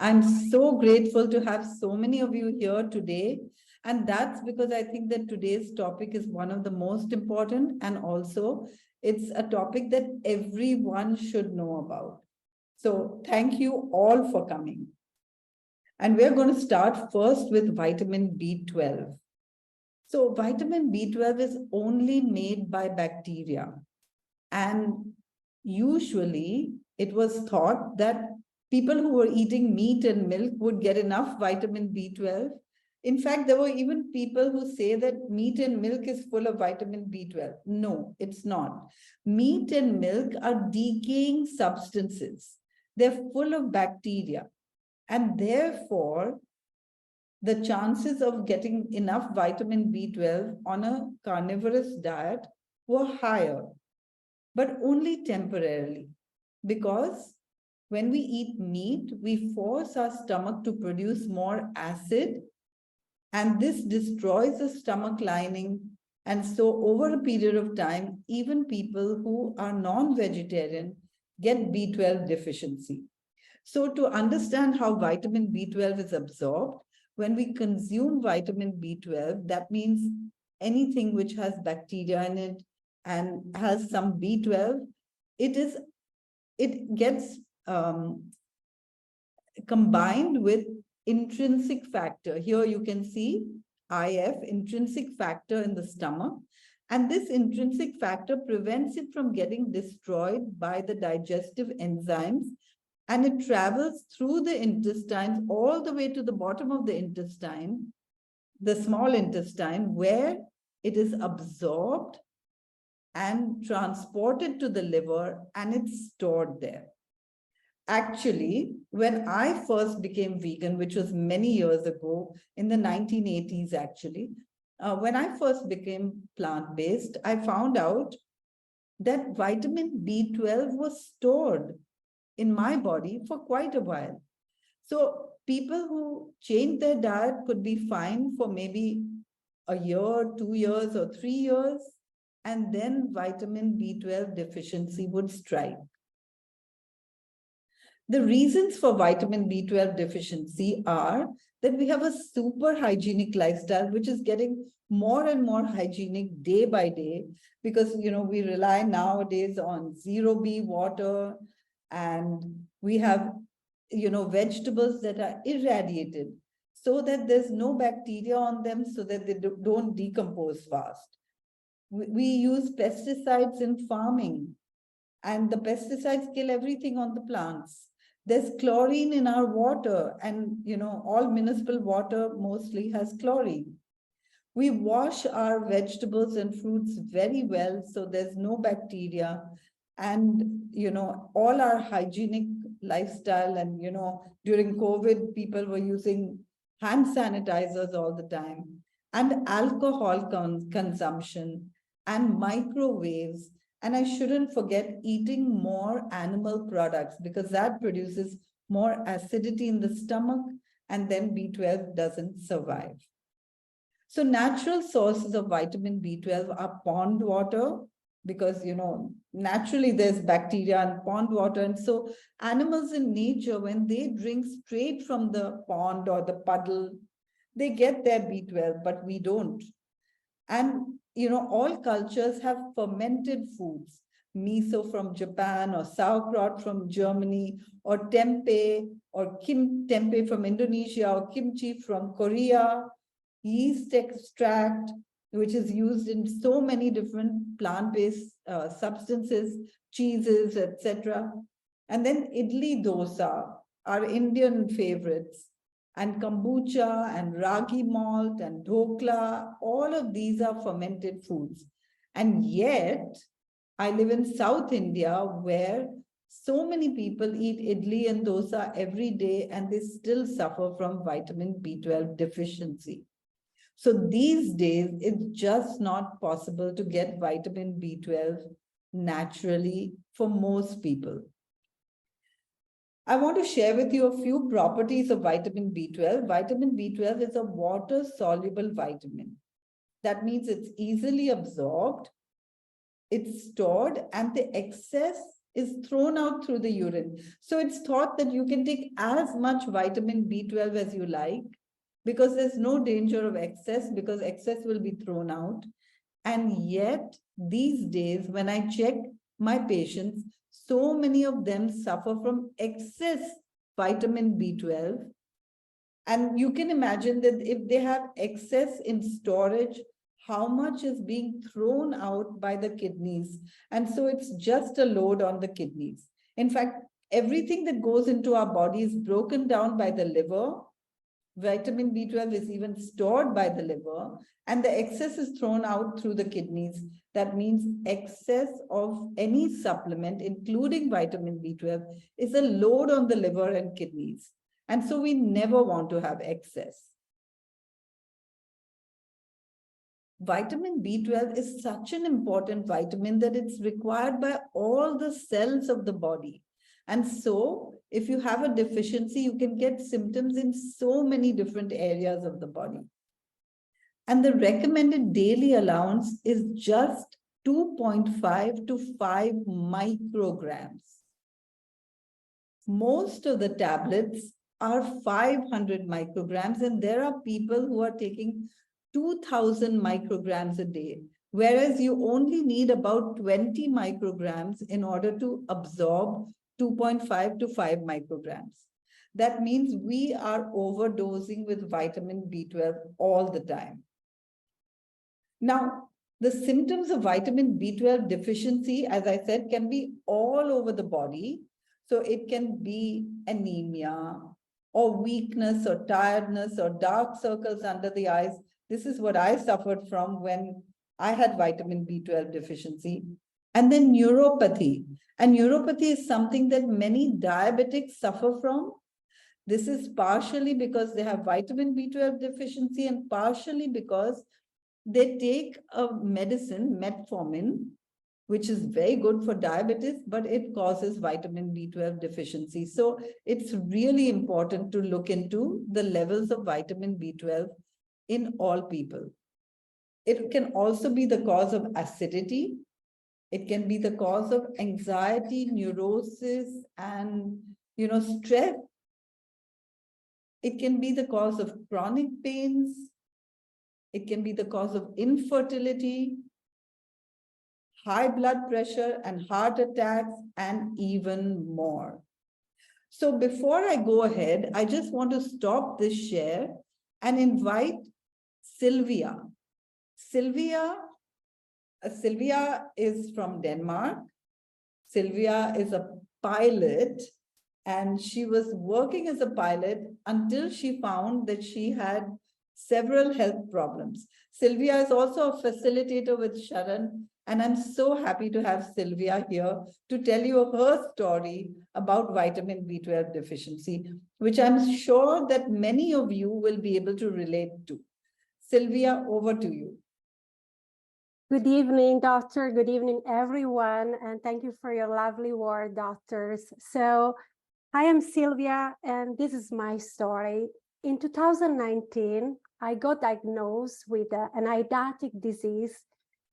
I'm so grateful to have so many of you here today. And that's because I think that today's topic is one of the most important, and also it's a topic that everyone should know about. So thank you all for coming. And we're going to start first with vitamin B12. So vitamin B12 is only made by bacteria. And usually it was thought that people who were eating meat and milk would get enough vitamin B12. In fact, there were even people who say that meat and milk is full of vitamin B12. No, it's not. Meat and milk are decaying substances. They're full of bacteria. And therefore, the chances of getting enough vitamin B12 on a carnivorous diet were higher, but only temporarily, because when we eat meat, we force our stomach to produce more acid, and this destroys the stomach lining. And so over a period of time, even people who are non-vegetarian get B12 deficiency. So to understand how vitamin B12 is absorbed, when we consume vitamin B12, that means anything which has bacteria in it and has some B12, it gets combined with intrinsic factor. Here you can see IF, intrinsic factor in the stomach. And this intrinsic factor prevents it from getting destroyed by the digestive enzymes. And it travels through the intestines all the way to the bottom of the intestine, the small intestine, where it is absorbed and transported to the liver, and it's stored there. Actually, when I first became vegan, which was many years ago, in the 1980s actually, when I first became plant-based, I found out that vitamin B12 was stored in my body for quite a while. So people who change their diet could be fine for maybe a year, 2 years, or 3 years, and then vitamin B12 deficiency would strike. The reasons for vitamin B12 deficiency are that we have a super hygienic lifestyle, which is getting more and more hygienic day by day, because we rely nowadays on zero B water, and we have vegetables that are irradiated so that there's no bacteria on them, so that they don't decompose fast. We use pesticides in farming, and the pesticides kill everything on the plants. There's chlorine in our water, and all municipal water mostly has chlorine. We wash our vegetables and fruits very well, so there's no bacteria. And all our hygienic lifestyle, and during COVID, people were using hand sanitizers all the time, and alcohol consumption, and microwaves. And I shouldn't forget eating more animal products, because that produces more acidity in the stomach, and then B12 doesn't survive. So natural sources of vitamin B12 are pond water, because naturally there's bacteria in pond water. And so animals in nature, when they drink straight from the pond or the puddle, they get their B12, but we don't. And all cultures have fermented foods, miso from Japan, or sauerkraut from Germany, or tempeh, or tempeh from Indonesia, or kimchi from Korea, yeast extract, which is used in so many different plant-based substances, cheeses, etc. And then idli dosa, our Indian favorites, and kombucha, and ragi malt, and dhokla, all of these are fermented foods. And yet, I live in South India, where so many people eat idli and dosa every day, and they still suffer from vitamin B12 deficiency. So these days, it's just not possible to get vitamin B12 naturally for most people. I want to share with you a few properties of vitamin B12. Vitamin B12 is a water-soluble vitamin. That means it's easily absorbed, it's stored, and the excess is thrown out through the urine. So it's thought that you can take as much vitamin B12 as you like, because there's no danger of excess, because excess will be thrown out. And yet, these days, when I check my patients, so many of them suffer from excess vitamin B12. And you can imagine that if they have excess in storage, how much is being thrown out by the kidneys. And so it's just a load on the kidneys. In fact, everything that goes into our body is broken down by the liver. Vitamin B12 is even stored by the liver, and the excess is thrown out through the kidneys. That means excess of any supplement, including vitamin B12, is a load on the liver and kidneys. And so we never want to have excess. Vitamin B12 is such an important vitamin that it's required by all the cells of the body. And so if you have a deficiency, you can get symptoms in so many different areas of the body. And the recommended daily allowance is just 2.5 to 5 micrograms. Most of the tablets are 500 micrograms, and there are people who are taking 2000 micrograms a day, whereas you only need about 20 micrograms in order to absorb 2.5 to 5 micrograms. That means we are overdosing with vitamin B12 all the time. Now, the symptoms of vitamin B12 deficiency, as I said, can be all over the body. So it can be anemia or weakness or tiredness or dark circles under the eyes. This is what I suffered from when I had vitamin B12 deficiency. And then neuropathy. And neuropathy is something that many diabetics suffer from. This is partially because they have vitamin B12 deficiency and partially because they take a medicine, metformin, which is very good for diabetes, but it causes vitamin B12 deficiency. So it's really important to look into the levels of vitamin B12 in all people. It can also be the cause of acidity. It can be the cause of anxiety, neurosis, and stress. It can be the cause of chronic pains. It can be the cause of infertility, high blood pressure and heart attacks, and even more. So before I go ahead, I just want to stop this share and invite Sylvia. Sylvia is from Denmark. Sylvia is a pilot, and she was working as a pilot until she found that she had several health problems. Sylvia is also a facilitator with SHARAN, and I'm so happy to have Sylvia here to tell you her story about vitamin B12 deficiency, which I'm sure that many of you will be able to relate to. Sylvia, over to you. Good evening, doctor. Good evening, everyone. And thank you for your lovely word, doctors. So I am Sylvia, and this is my story. In 2019, I got diagnosed with an eidetic disease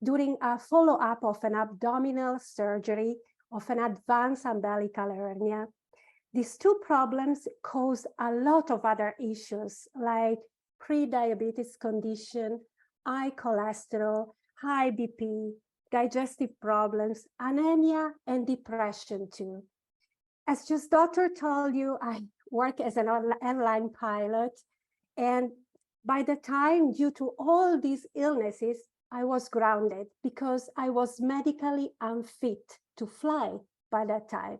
during a follow-up of an abdominal surgery of an advanced umbilical hernia. These two problems caused a lot of other issues like pre-diabetes condition, high cholesterol, high BP, digestive problems, anemia, and depression too. As just doctor told you, I work as an airline pilot, and by the time, due to all these illnesses, I was grounded because I was medically unfit to fly by that time.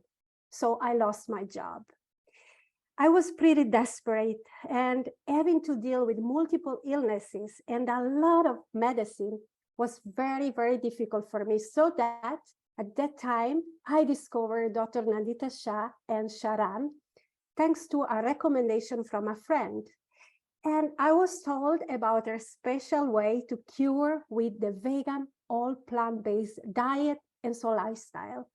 So I lost my job. I was pretty desperate, and having to deal with multiple illnesses and a lot of medicine was very, very difficult for me. So that at that time, I discovered Dr. Nandita Shah and SHARAN, thanks to a recommendation from a friend. And I was told about a special way to cure with the vegan, all plant-based diet and so lifestyle.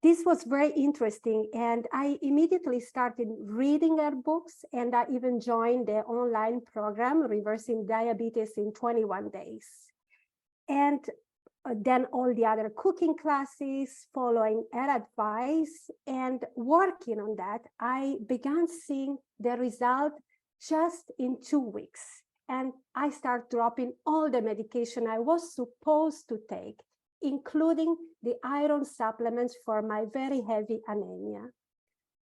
This was very interesting, and I immediately started reading her books, and I even joined the online program, Reversing Diabetes in 21 Days. And then all the other cooking classes, following her advice and working on that, I began seeing the result just in 2 weeks. And I started dropping all the medication I was supposed to take, including the iron supplements for my very heavy anemia.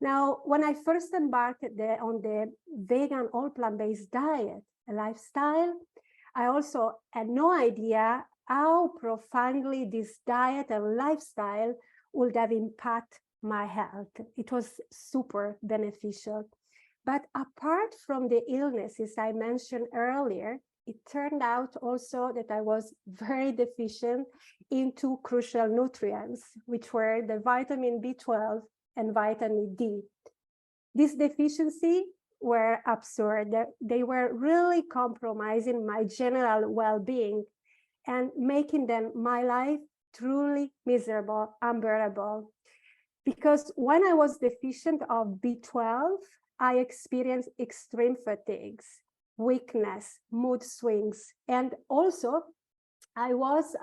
Now, when I first embarked on the vegan, all plant-based diet lifestyle, I also had no idea how profoundly this diet and lifestyle would have impacted my health. It was super beneficial. But apart from the illnesses I mentioned earlier, it turned out also that I was very deficient in two crucial nutrients, which were the vitamin B12 and vitamin D. This deficiency were absurd. They were really compromising my general well-being and making my life truly miserable, unbearable. Because when I was deficient of B12, I experienced extreme fatigues, weakness, mood swings, and also I was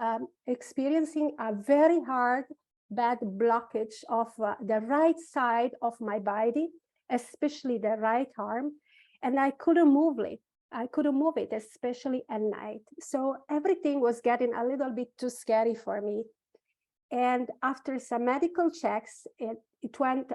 experiencing a very hard, bad blockage of the right side of my body, especially the right arm, and I couldn't move it. I couldn't move it, especially at night. So everything was getting a little bit too scary for me. And after some medical checks, it went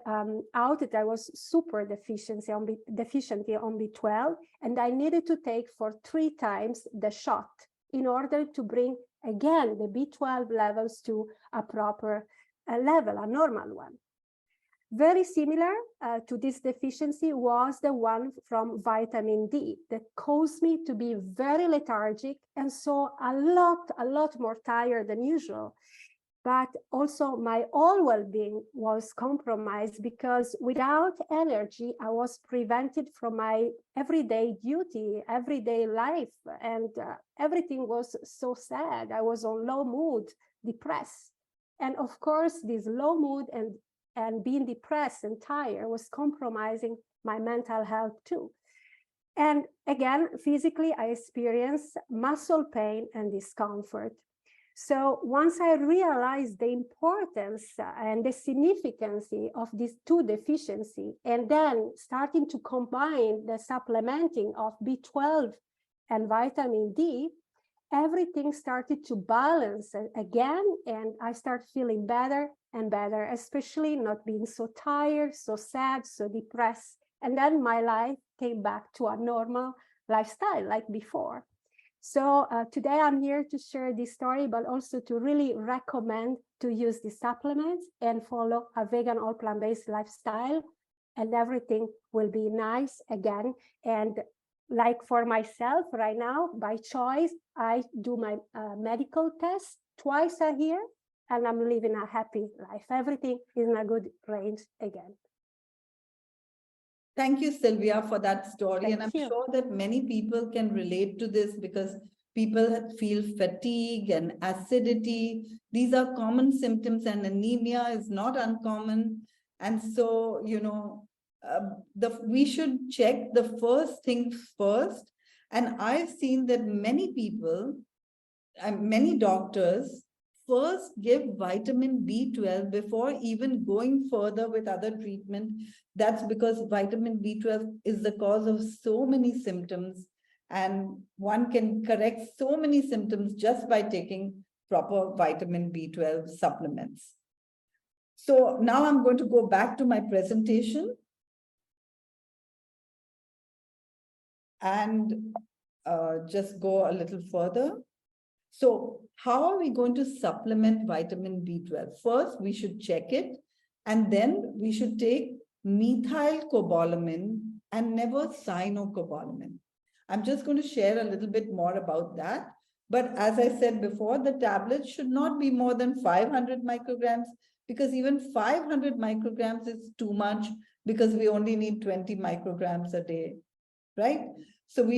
out that I was super deficient on B12, and I needed to take for 3 times the shot in order to bring again the B12 levels to a proper level, a normal one. Very similar to this deficiency was the one from vitamin D that caused me to be very lethargic and so a lot more tired than usual. But also my whole well-being was compromised because without energy, I was prevented from my everyday duty, everyday life, and everything was so sad. I was on low mood, depressed. And of course, this low mood and being depressed and tired was compromising my mental health too. And again, physically, I experienced muscle pain and discomfort. So once I realized the importance and the significance of these two deficiencies, and then starting to combine the supplementing of B12 and vitamin D, everything started to balance again, and I started feeling better and better, especially not being so tired, so sad, so depressed. And then my life came back to a normal lifestyle like before. So today I'm here to share this story, but also to really recommend to use the supplements and follow a vegan or plant-based lifestyle, and everything will be nice again. And like for myself right now, by choice, I do my medical test twice a year, and I'm living a happy life. Everything is in a good range again. Thank you, Sylvia, for that story. Thank and I'm you. sure that many people can relate to this because people feel fatigue and acidity. These are common symptoms, and anemia is not uncommon. And so, you know, we should check the first thing first. And I've seen that many people, many doctors, first give vitamin B12 before even going further with other treatment. That's because vitamin B12 is the cause of so many symptoms, and one can correct so many symptoms just by taking proper vitamin B12 supplements. So now I'm going to go back to my presentation and just go a little further. So how are we going to supplement vitamin B12? First, we should check it, and then we should take methylcobalamin and never cyanocobalamin. I'm just going to share a little bit more about that. But as I said before, the tablet should not be more than 500 micrograms, because even 500 micrograms is too much, because we only need 20 micrograms a day, right? So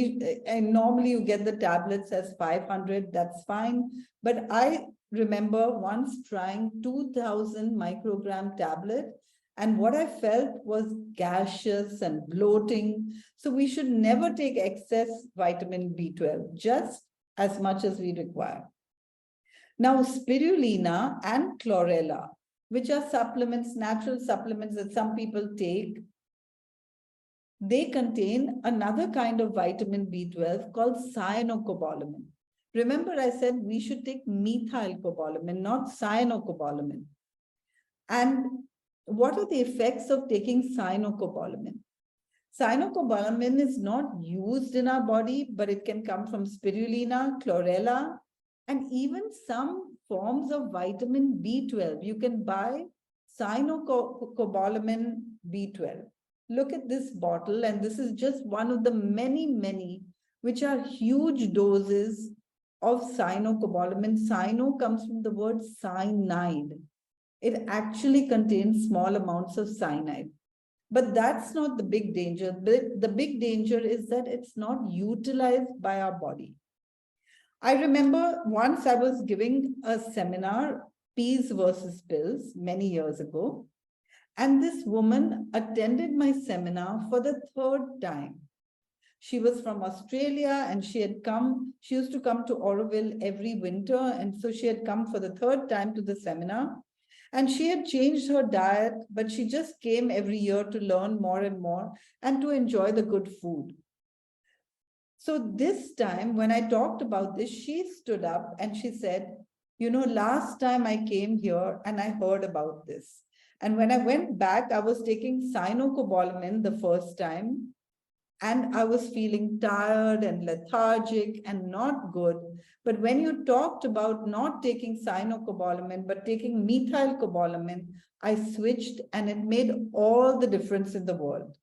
and normally you get the tablets as 500, that's fine. But I remember once trying 2000 microgram tablet, and what I felt was gaseous and bloating. So we should never take excess vitamin B12, just as much as we require. Now, spirulina and chlorella, which are supplements, natural supplements that some people take, they contain another kind of vitamin B12 called cyanocobalamin. Remember, I said we should take methylcobalamin, not cyanocobalamin. And what are the effects of taking cyanocobalamin? Cyanocobalamin is not used in our body, but it can come from spirulina, chlorella, and even some forms of vitamin B12. You can buy cyanocobalamin B12. Look at this bottle, and this is just one of the many, many, which are huge doses of cyanocobalamin. Cyano comes from the word cyanide. It actually contains small amounts of cyanide. But that's not the big danger. The big danger is that it's not utilized by our body. I remember once I was giving a seminar, Peas versus Pills, many years ago. And this woman attended my seminar for the third time. She was from Australia and she used to come to Oroville every winter. And so she had come for the third time to the seminar. And she had changed her diet, but she just came every year to learn more and more and to enjoy the good food. So this time, when I talked about this, she stood up and she said, you know, last time I came here and I heard about this. And when I went back, I was taking cyanocobalamin the first time, and I was feeling tired and lethargic and not good. But when you talked about not taking cyanocobalamin, but taking methylcobalamin, I switched and it made all the difference in the world.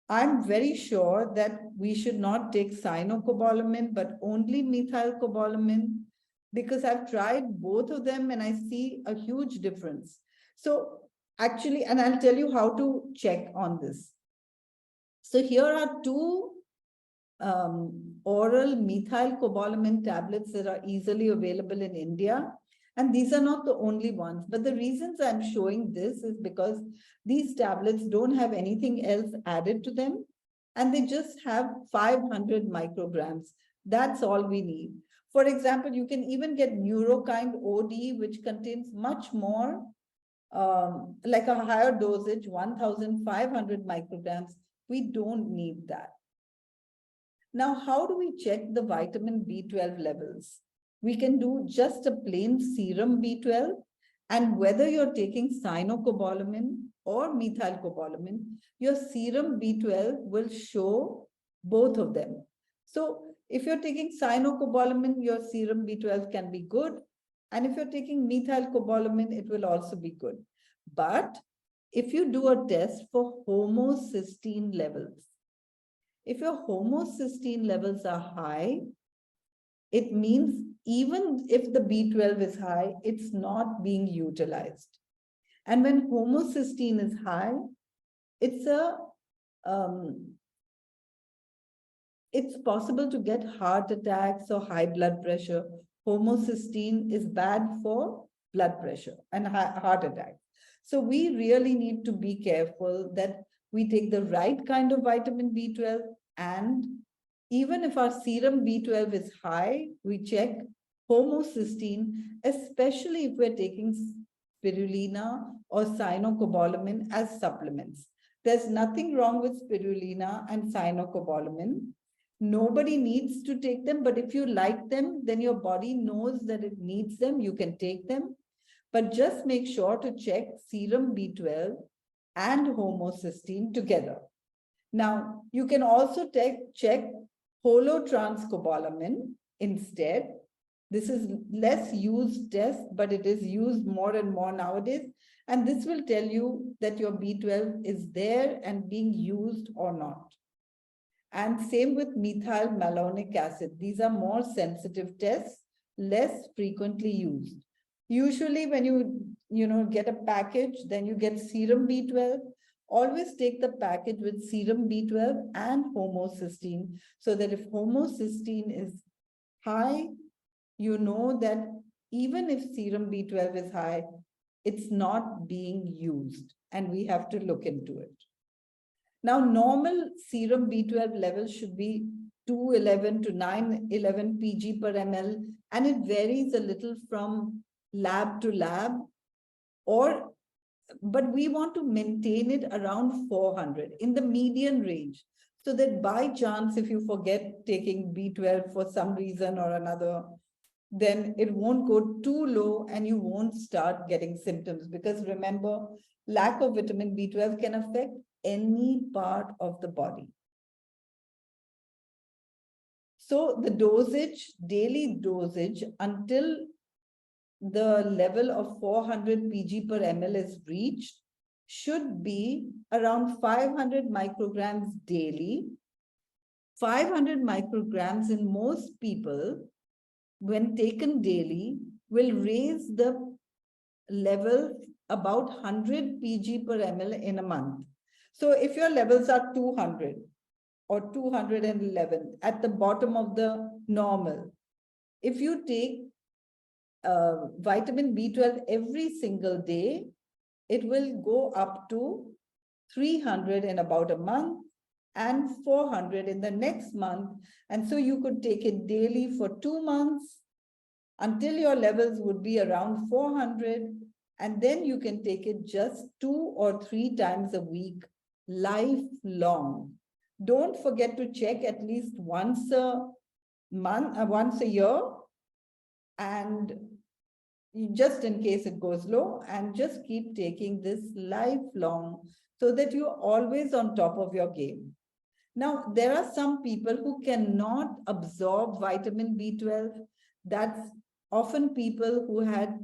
I'm very sure that we should not take cyanocobalamin, but only methylcobalamin, because I've tried both of them and I see a huge difference. So actually, and I'll tell you how to check on this. So here are two oral methylcobalamin tablets that are easily available in India. And these are not the only ones. But the reasons I'm showing this is because these tablets don't have anything else added to them. And they just have 500 micrograms. That's all we need. For example, you can even get Neurokind OD, which contains much more, like a higher dosage, 1,500 micrograms. We don't need that. Now, how do we check the vitamin B12 levels? We can do just a plain serum B12, and whether you're taking cyanocobalamin or methylcobalamin, your serum B12 will show both of them. So if you're taking cyanocobalamin, your serum B12 can be good. And if you're taking methylcobalamin, it will also be good. But if you do a test for homocysteine levels, if your homocysteine levels are high, it means even if the B12 is high, it's not being utilized. And when homocysteine is high, it's possible to get heart attacks or high blood pressure. Homocysteine is bad for blood pressure and heart attacks. So we really need to be careful that we take the right kind of vitamin B12, and even if our serum B12 is high, we check homocysteine, especially if we're taking spirulina or cyanocobalamin as supplements. There's nothing wrong with spirulina and cyanocobalamin. Nobody needs to take them, but if you like them, then your body knows that it needs them, you can take them. But just make sure to check serum B12 and homocysteine together. Now, you can also check holotranscobalamin instead. This is less used test, but it is used more and more nowadays. And this will tell you that your B12 is there and being used or not. And same with methyl malonic acid. These are more sensitive tests, less frequently used. Usually when you get a package, then you get serum B12. Always take the package with serum B12 and homocysteine, so that if homocysteine is high, you know that even if serum B12 is high, it's not being used, and we have to look into it. Now, normal serum B12 levels should be 211 to 911 pg per ml. and it varies a little from lab to lab, but we want to maintain it around 400 in the median range. So that by chance, if you forget taking B12 for some reason or another, then it won't go too low and you won't start getting symptoms. Because remember, lack of vitamin B12 can affect any part of the body. So the dosage, daily dosage, until the level of 400 pg per ml is reached, should be around 500 micrograms daily. 500 micrograms in most people, when taken daily, will raise the level about 100 pg per ml in a month. So if your levels are 200 or 211 at the bottom of the normal, if you take vitamin B12 every single day, it will go up to 300 in about a month and 400 in the next month. And so you could take it daily for 2 months until your levels would be around 400. And then you can take it just 2 or 3 times a week, lifelong. Don't forget to check at least once a month, once a year, and just in case it goes low, and just keep taking this lifelong so that you're always on top of your game. Now, there are some people who cannot absorb vitamin B12. That's often people who had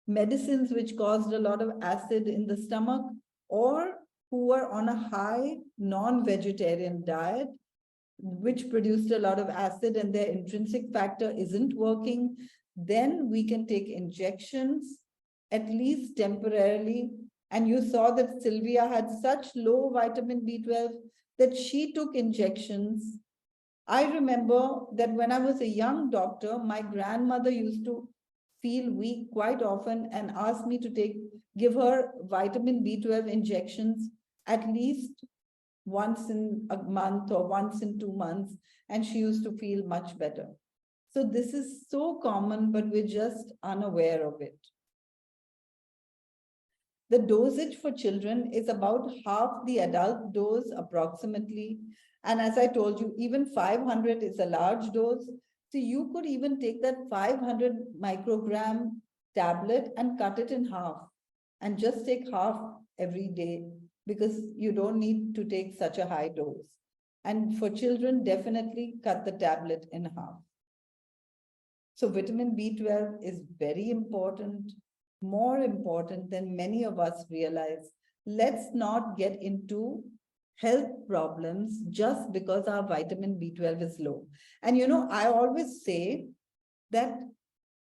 medicines which caused a lot of acid in the stomach, or who were on a high non-vegetarian diet, which produced a lot of acid and their intrinsic factor isn't working. Then we can take injections, at least temporarily. And you saw that Sylvia had such low vitamin B12 that she took injections. I remember that when I was a young doctor, my grandmother used to feel weak quite often and asked me to give her vitamin B12 injections at least once in a month or once in 2 months, and she used to feel much better. So this is so common, but we're just unaware of it. The dosage for children is about half the adult dose approximately. And as I told you, even 500 is a large dose. So you could even take that 500 microgram tablet and cut it in half and just take half every day, because you don't need to take such a high dose. And for children, definitely cut the tablet in half. So vitamin B12 is very important, more important than many of us realize. Let's not get into health problems just because our vitamin B12 is low. And I always say that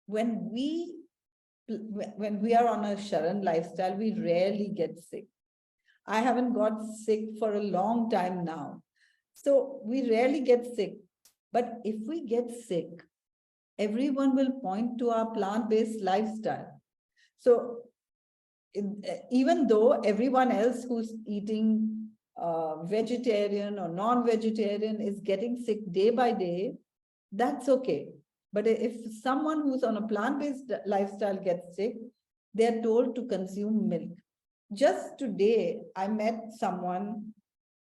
when we are on a SHARAN lifestyle, we rarely get sick. I haven't got sick for a long time now. So we rarely get sick. But if we get sick, everyone will point to our plant-based lifestyle. So even though everyone else who's eating vegetarian or non-vegetarian is getting sick day by day, that's okay. But if someone who's on a plant-based lifestyle gets sick, they're told to consume milk. Just today, I met someone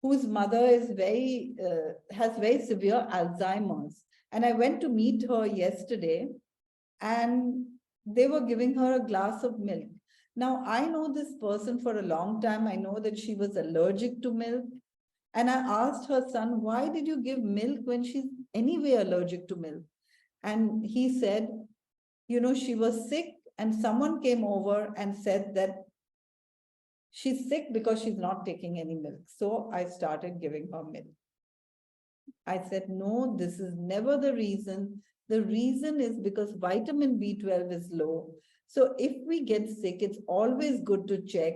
whose mother is has very severe Alzheimer's. And I went to meet her yesterday, and they were giving her a glass of milk. Now, I know this person for a long time. I know that she was allergic to milk. And I asked her son, why did you give milk when she's anyway allergic to milk? And he said, she was sick and someone came over and said that she's sick because she's not taking any milk. So I started giving her milk. I said, no, this is never the reason. The reason is because vitamin B12 is low. So if we get sick, it's always good to check.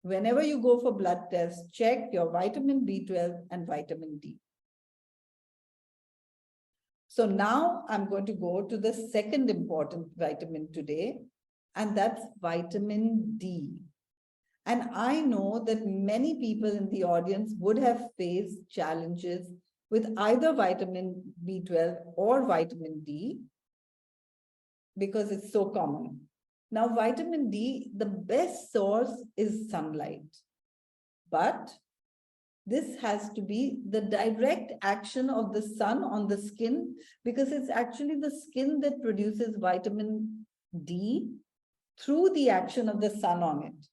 Whenever you go for blood tests, check your vitamin B12 and vitamin D. So now I'm going to go to the second important vitamin today, and that's vitamin D. And I know that many people in the audience would have faced challenges with either vitamin B12 or vitamin D. because it's so common. Now, vitamin D, the best source is sunlight. But this has to be the direct action of the sun on the skin, because it's actually the skin that produces vitamin D through the action of the sun on it.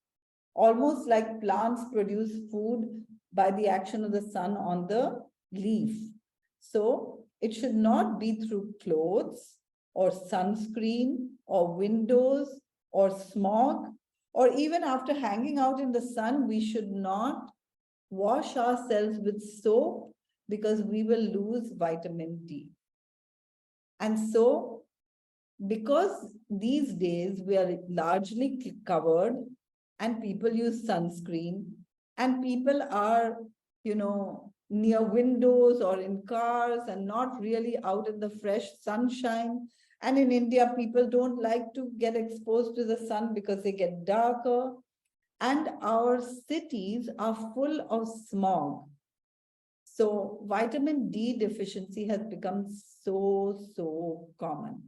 Almost like plants produce food by the action of the sun on the leaf. So it should not be through clothes or sunscreen or windows or smog, or even after hanging out in the sun, we should not wash ourselves with soap because we will lose vitamin D. And so, because these days we are largely covered and people use sunscreen and people are, near windows or in cars and not really out in the fresh sunshine. And in India, people don't like to get exposed to the sun because they get darker. And our cities are full of smog. So vitamin D deficiency has become so common.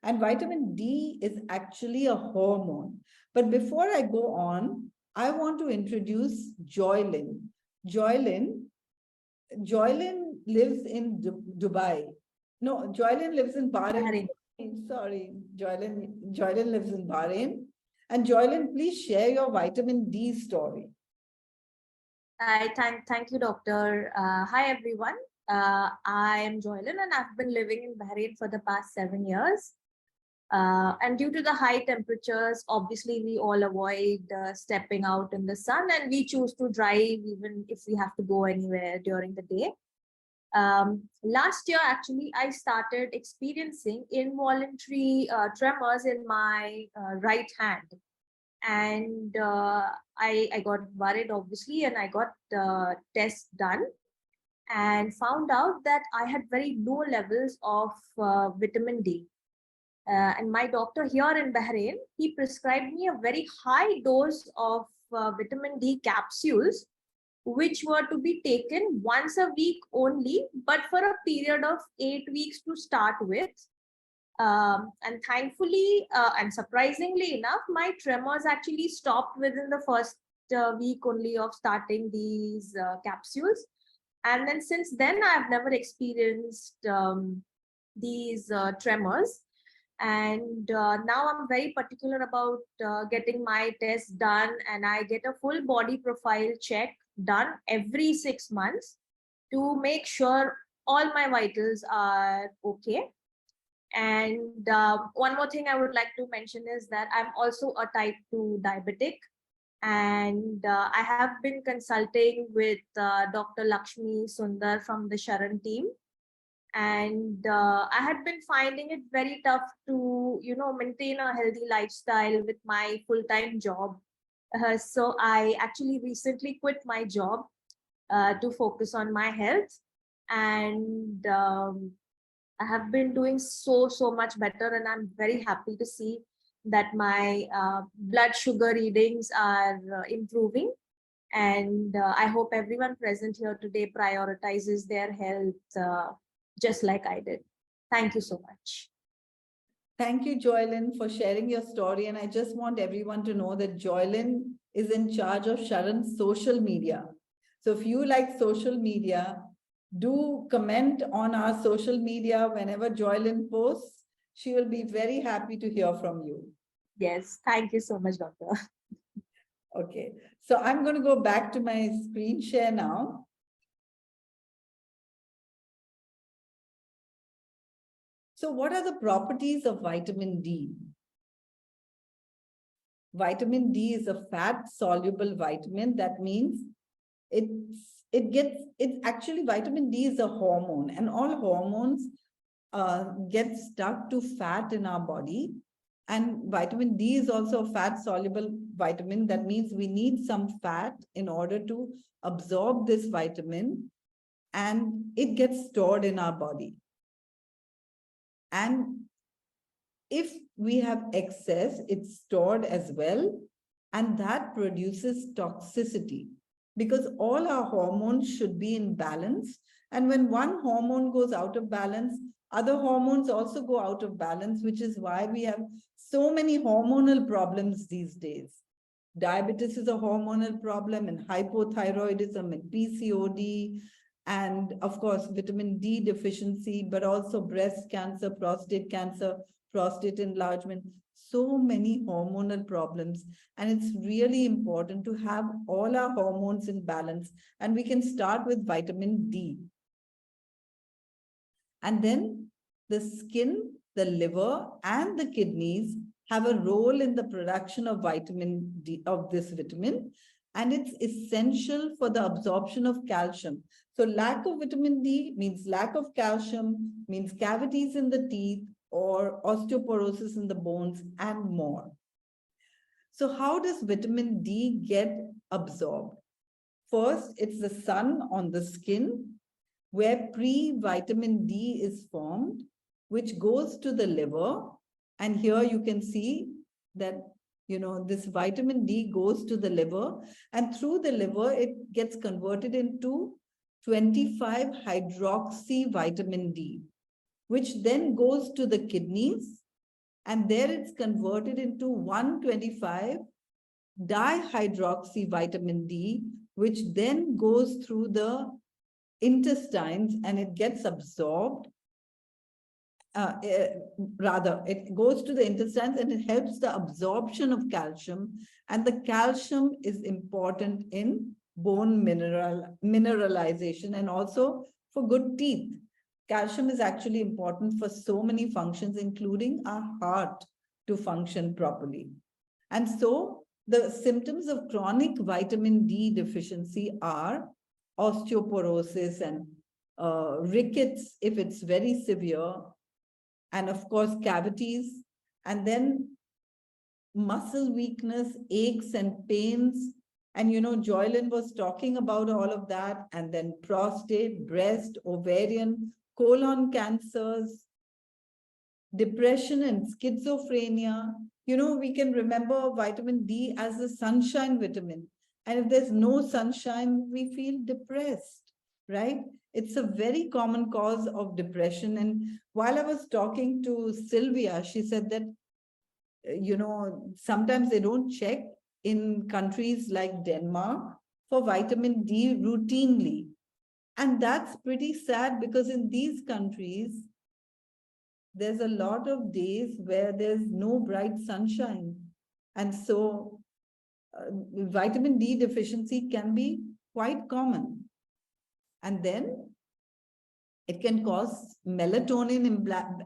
And vitamin D is actually a hormone. But before I go on, I want to introduce Joylin. Joylin lives in Dubai. No, Joylin lives in Bahrain. Sorry, Joylin lives in Bahrain. And Joylin, please share your vitamin D story. Thank you, doctor. Hi, everyone. I am Joylin and I've been living in Bahrain for the past 7 years. And due to the high temperatures, obviously we all avoid stepping out in the sun, and we choose to drive even if we have to go anywhere during the day. Last year, actually, I started experiencing involuntary tremors in my right hand. And I got worried, obviously, and I got tests done and found out that I had very low levels of vitamin D. And my doctor here in Bahrain, he prescribed me a very high dose of vitamin D capsules, which were to be taken once a week only, but for a period of 8 weeks to start with. And thankfully and surprisingly enough, my tremors actually stopped within the first week only of starting these capsules. And then since then, I've never experienced these tremors. And now I'm very particular about getting my tests done, and I get a full body profile check done every 6 months to make sure all my vitals are okay. And one more thing I would like to mention is that I'm also a type 2 diabetic. And I have been consulting with Dr. Lakshmi Sundar from the SHARAN team. And I had been finding it very tough to, maintain a healthy lifestyle with my full-time job. So I actually recently quit my job to focus on my health. And I have been doing so much better, and I'm very happy to see that my blood sugar readings are improving. And I hope everyone present here today prioritizes their health just like I did. Thank you so much. Thank you, Joylin, for sharing your story. And I just want everyone to know that Joylin is in charge of SHARAN's social media. So if you like social media, do comment on our social media whenever Joylin posts. She will be very happy to hear from you. Yes, thank you so much, doctor. Okay, so I'm going to go back to my screen share now. So what are the properties of vitamin D? Vitamin D is a fat-soluble vitamin. That means actually vitamin D is a hormone, and all hormones get stuck to fat in our body. And vitamin D is also a fat-soluble vitamin. That means we need some fat in order to absorb this vitamin, and it gets stored in our body. And if we have excess, it's stored as well, and that produces toxicity, because all our hormones should be in balance, And when one hormone goes out of balance, other hormones also go out of balance, which is why we have so many hormonal problems these days. Diabetes is a hormonal problem, and hypothyroidism and PCOD, and of course, vitamin D deficiency, but also breast cancer, prostate enlargement, so many hormonal problems. And it's really important to have all our hormones in balance. And we can start with vitamin D. And then the skin, the liver, and the kidneys have a role in the production of vitamin D, of this vitamin, and it's essential for the absorption of calcium. So lack of vitamin D means lack of calcium, means cavities in the teeth or osteoporosis in the bones and more. So how does vitamin D get absorbed? First, it's the sun on the skin, where pre-vitamin D is formed, which goes to the liver. And here you can see that, this vitamin D goes to the liver, and through the liver, it gets converted into 25 hydroxy vitamin D, which then goes to the kidneys, and there it's converted into 125 dihydroxy vitamin D, which then goes through the intestines and it gets absorbed. It goes to the intestines and it helps the absorption of calcium. And the calcium is important in bone mineralization and also for good teeth. Calcium is actually important for so many functions, including our heart to function properly. And so the symptoms of chronic vitamin D deficiency are osteoporosis and rickets if it's very severe, and of course cavities, and then muscle weakness, aches and pains. And Joylin was talking about all of that, and then prostate, breast, ovarian, colon cancers, depression and schizophrenia. We can remember vitamin D as the sunshine vitamin. And if there's no sunshine, we feel depressed, right? It's a very common cause of depression. And while I was talking to Sylvia, she said that, sometimes they don't check in countries like Denmark for vitamin D routinely. And that's pretty sad, because in these countries, there's a lot of days where there's no bright sunshine. And so vitamin D deficiency can be quite common. And then it can cause melatonin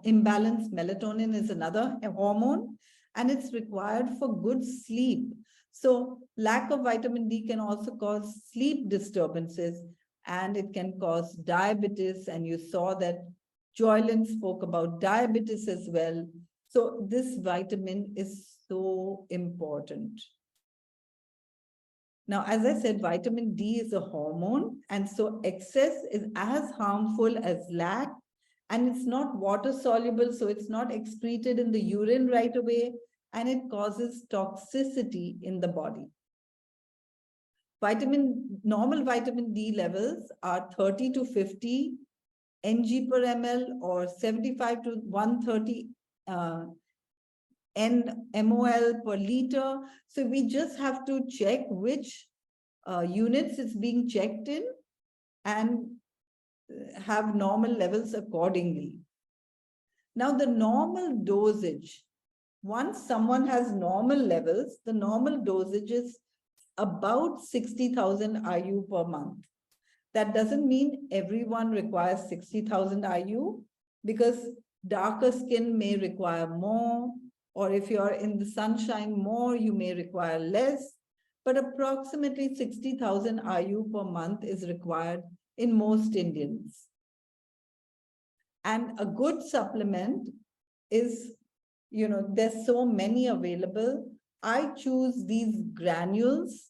imbalance. Melatonin is another hormone, and it's required for good sleep. So lack of vitamin D can also cause sleep disturbances, and it can cause diabetes. And you saw that Joylin spoke about diabetes as well. So this vitamin is so important. Now, as I said, vitamin D is a hormone, and so excess is as harmful as lack, and it's not water soluble, so it's not excreted in the urine right away, and it causes toxicity in the body. Normal vitamin D levels are 30 to 50 ng per ml or 75 to 130 mmol per liter. So we just have to check which units it's being checked in and have normal levels accordingly. Now, the normal dosage, once someone has normal levels, the normal dosage is about 60,000 IU per month. That doesn't mean everyone requires 60,000 IU, because darker skin may require more, or if you're in the sunshine more, you may require less, but approximately 60,000 IU per month is required in most Indians. And a good supplement is, there's so many available. I choose these granules,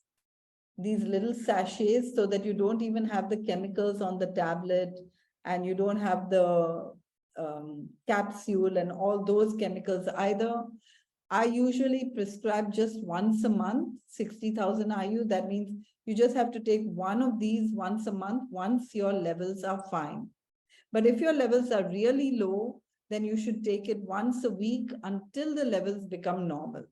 these little sachets, so that you don't even have the chemicals on the tablet, and you don't have the capsule and all those chemicals either. I usually prescribe just once a month, 60,000 IU. That means you just have to take one of these once a month once your levels are fine. But if your levels are really low, then you should take it once a week until the levels become normal.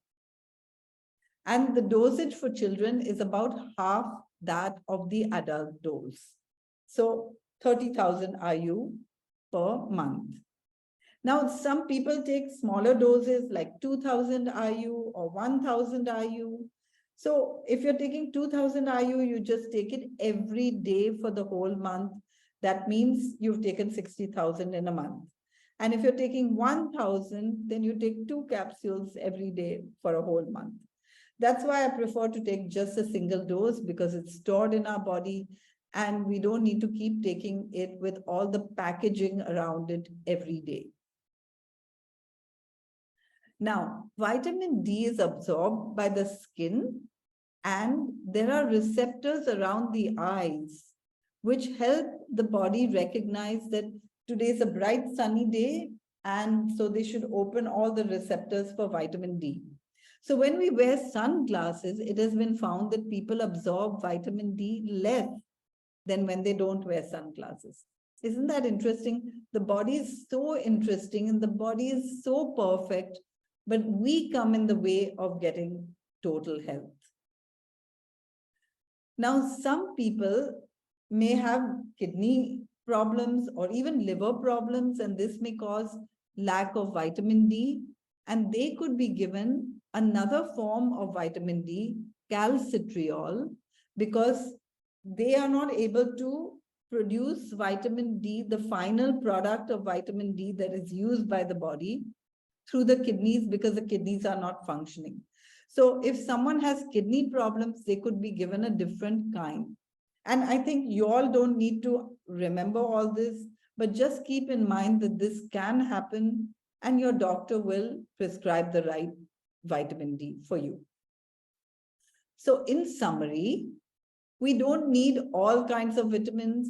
And the dosage for children is about half that of the adult dose. So 30,000 IU per month. Now, some people take smaller doses like 2,000 IU or 1,000 IU. So if you're taking 2,000 IU, you just take it every day for the whole month. That means you've taken 60,000 in a month. And if you're taking 1,000, then you take 2 capsules every day for a whole month. That's why I prefer to take just a single dose, because it's stored in our body and we don't need to keep taking it with all the packaging around it every day. Now, vitamin D is absorbed by the skin, and there are receptors around the eyes which help the body recognize that today is a bright sunny day, and so they should open all the receptors for vitamin D. So when we wear sunglasses, it has been found that people absorb vitamin D less than when they don't wear sunglasses. Isn't that interesting? The body is so interesting and the body is so perfect, but we come in the way of getting total health. Now, some people may have kidney problems or even liver problems, and this may cause lack of vitamin D, and they could be given another form of vitamin D, calcitriol, because they are not able to produce vitamin D, the final product of vitamin D that is used by the body, through the kidneys, because the kidneys are not functioning. So if someone has kidney problems, they could be given a different kind. And I think you all don't need to remember all this, but just keep in mind that this can happen and your doctor will prescribe the right vitamin D for you. So in summary, we don't need all kinds of vitamins.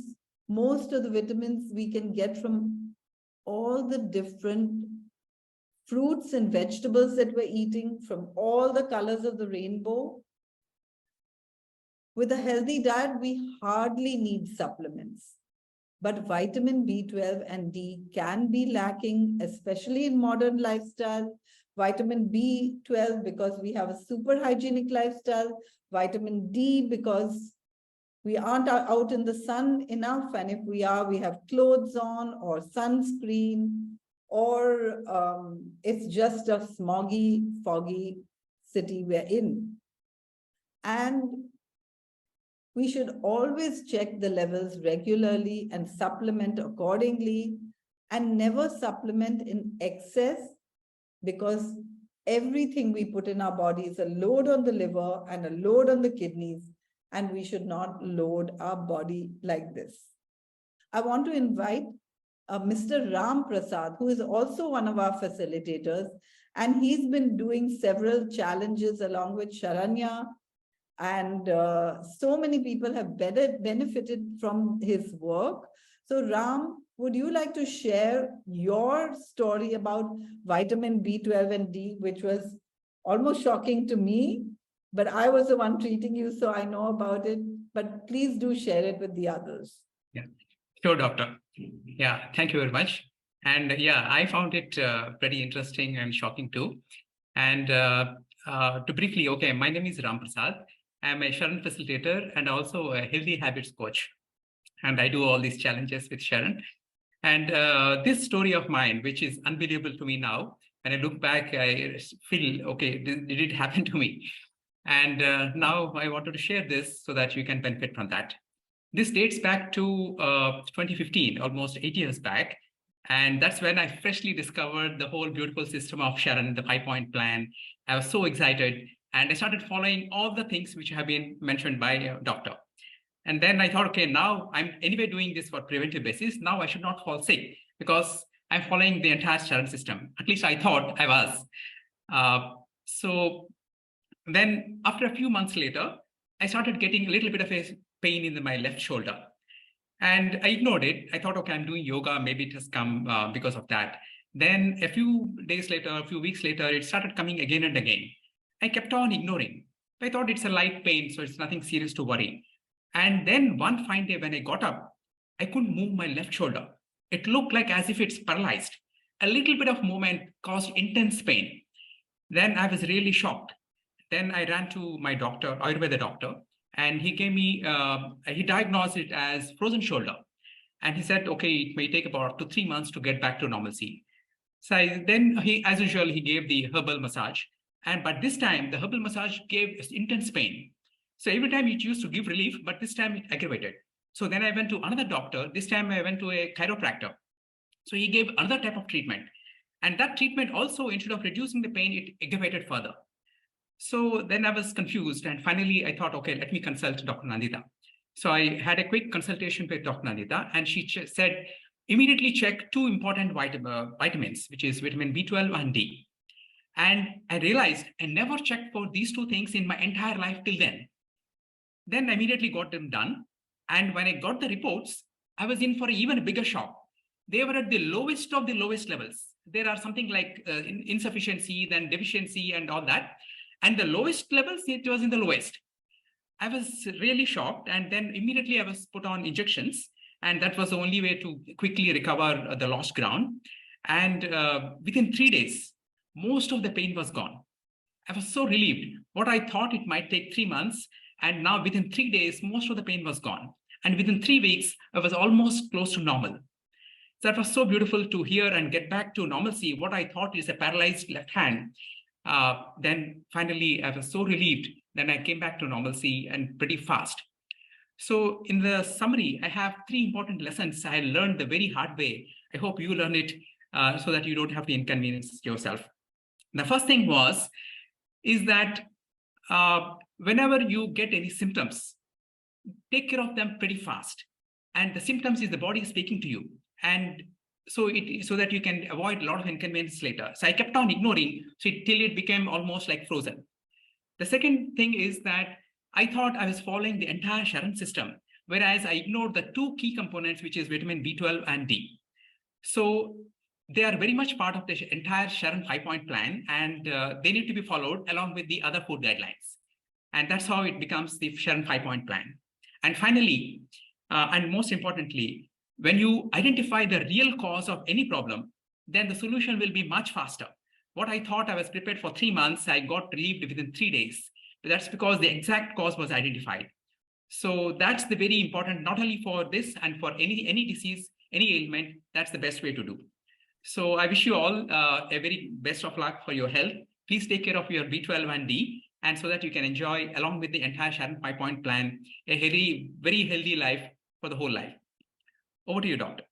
Most of the vitamins we can get from all the different fruits and vegetables that we're eating, from all the colors of the rainbow. With a healthy diet, we hardly need supplements. But vitamin B12 and D can be lacking, especially in modern lifestyle. Vitamin B12 because we have a super hygienic lifestyle. Vitamin D because we aren't out in the sun enough. And if we are, we have clothes on or sunscreen, or it's just a smoggy, foggy city we're in. And we should always check the levels regularly and supplement accordingly, and never supplement in excess, because everything we put in our body is a load on the liver and a load on the kidneys, and we should not load our body like this. I want to invite Mr. Ram Prasad, who is also one of our facilitators, and he's been doing several challenges along with Sharanya, and so many people have benefited from his work. So Ram, would you like to share your story about vitamin B12 and D, which was almost shocking to me, but I was the one treating you, so I know about it, but please do share it with the others. Yeah, sure, doctor. Yeah, thank you very much. And yeah, I found it pretty interesting and shocking too. And to briefly, okay, my name is Ram Prasad. I'm a SHARAN facilitator and also a healthy habits coach. And I do all these challenges with SHARAN. And this story of mine, which is unbelievable to me now, when I look back, I feel, okay, did it happen to me? And now I wanted to share this so that you can benefit from that. This dates back to 2015, almost 8 years back. And that's when I freshly discovered the whole beautiful system of SHARAN, the 5-point plan. I was so excited. And I started following all the things which have been mentioned by a doctor. And then I thought, okay, now I'm anyway doing this for preventive basis. Now I should not fall sick because I'm following the entire SHARAN system. At least I thought I was. So then after a few months later, I started getting a little bit of a pain in my left shoulder. And I ignored it. I thought, okay, I'm doing yoga. Maybe it has come because of that. Then a few days later, a few weeks later, it started coming again and again. I kept on ignoring. I thought it's a light pain, so it's nothing serious to worry. And then one fine day when I got up, I couldn't move my left shoulder. It looked like as if it's paralyzed. A little bit of movement caused intense pain. Then I was really shocked. Then I ran to my doctor, Ayurveda doctor, and he gave me, he diagnosed it as frozen shoulder. And he said, okay, it may take about up to 3 months to get back to normalcy. So then he, as usual, he gave the herbal massage. But this time the herbal massage gave intense pain. So every time it used to give relief, but this time it aggravated. So then I went to another doctor. This time I went to a chiropractor. So he gave another type of treatment. And that treatment also, instead of reducing the pain, it aggravated further. So then I was confused. And finally, I thought, okay, let me consult Dr. Nandita. So I had a quick consultation with Dr. Nandita, and she said, immediately check two important vitamins, which is vitamin B12 and D. And I realized I never checked for these two things in my entire life till then. Then I immediately got them done. And when I got the reports, I was in for even a bigger shock. They were at the lowest of the lowest levels. There are something like insufficiency, then deficiency and all that. And the lowest levels, it was in the lowest. I was really shocked. And then immediately I was put on injections. And that was the only way to quickly recover the lost ground. And within 3 days, most of the pain was gone. I was so relieved. What I thought it might take 3 months, and now within 3 days, most of the pain was gone. And within 3 weeks, I was almost close to normal. That was so beautiful to hear and get back to normalcy. What I thought is a paralyzed left hand. Then finally, I was so relieved. Then I came back to normalcy and pretty fast. So in the summary, I have 3 important lessons I learned the very hard way. I hope you learn it so that you don't have to inconvenience yourself. The first thing is that whenever you get any symptoms, take care of them pretty fast. And the symptoms is the body speaking to you. And so that you can avoid a lot of inconvenience later. So I kept on ignoring till it became almost like frozen. The second thing is that I thought I was following the entire SHARAN system, whereas I ignored the 2 key components, which is vitamin B12 and D. So they are very much part of the entire SHARAN 5-point plan, and they need to be followed along with the other food guidelines. And that's how it becomes the SHARAN 5-point plan. And finally, and most importantly, when you identify the real cause of any problem, then the solution will be much faster. What I thought I was prepared for 3 months, I got relieved within 3 days. But that's because the exact cause was identified. So that's the very important, not only for this and for any disease, any ailment, that's the best way to do. So I wish you all a very best of luck for your health. Please take care of your B12 and D, and so that you can enjoy, along with the entire SHARAN 5-point plan, a very, very healthy life for the whole life. Over to you, doctor.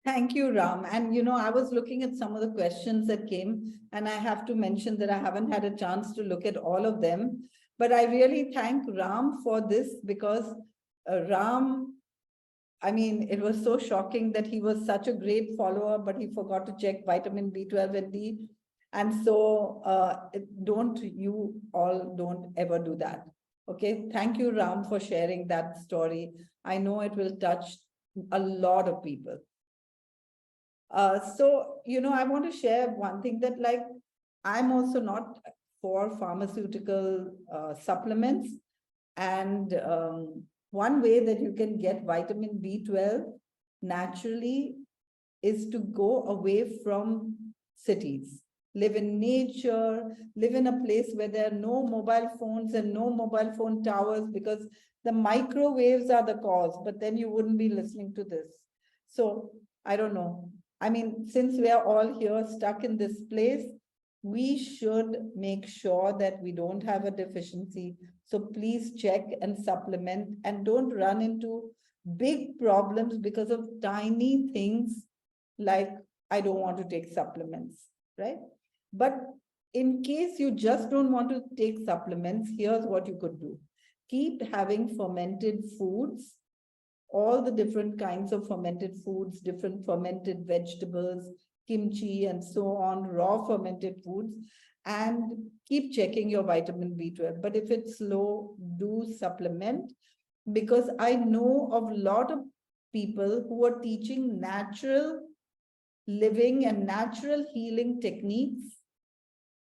Thank you, Ram. And, I was looking at some of the questions that came, and I have to mention that I haven't had a chance to look at all of them. But I really thank Ram for this, because Ram, I mean, it was so shocking that he was such a great follower, but he forgot to check vitamin B12 and D. And so don't ever do that. Okay. Thank you, Ram, for sharing that story. I know it will touch a lot of people. So, I want to share one thing that, like, I'm also not for pharmaceutical supplements. And one way that you can get vitamin B12 naturally is to go away from cities, live in nature, live in a place where there are no mobile phones and no mobile phone towers, because the microwaves are the cause, but then you wouldn't be listening to this. So I don't know. I mean, since we are all here stuck in this place, we should make sure that we don't have a deficiency. So please check and supplement, and don't run into big problems because of tiny things like, I don't want to take supplements, right? But in case you just don't want to take supplements, here's what you could do. Keep having fermented foods, all the different kinds of fermented foods, different fermented vegetables, kimchi, and so on, raw fermented foods, and keep checking your vitamin B12. But if it's low, do supplement, because I know of a lot of people who are teaching natural living and natural healing techniques,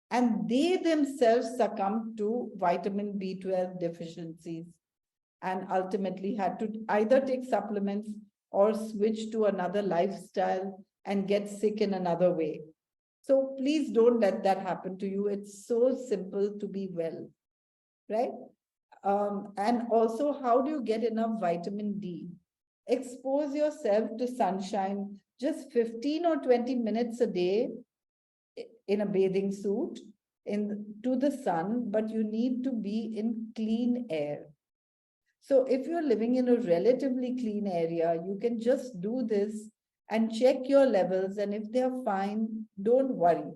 and they themselves succumbed to vitamin B12 deficiencies and ultimately had to either take supplements or switch to another lifestyle and get sick in another way. So please don't let that happen to you. It's so simple to be well, right? And also, how do you get enough vitamin D? Expose yourself to sunshine just 15 or 20 minutes a day in a bathing suit to the sun, but you need to be in clean air. So if you're living in a relatively clean area, you can just do this and check your levels. And if they're fine, don't worry.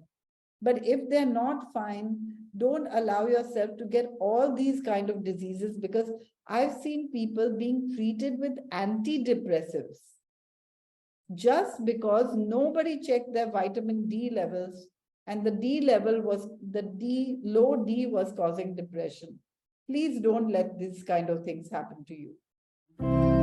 But if they're not fine, don't allow yourself to get all these kind of diseases, because I've seen people being treated with antidepressives just because nobody checked their vitamin D levels, and the low D was causing depression. Please don't let these kind of things happen to you.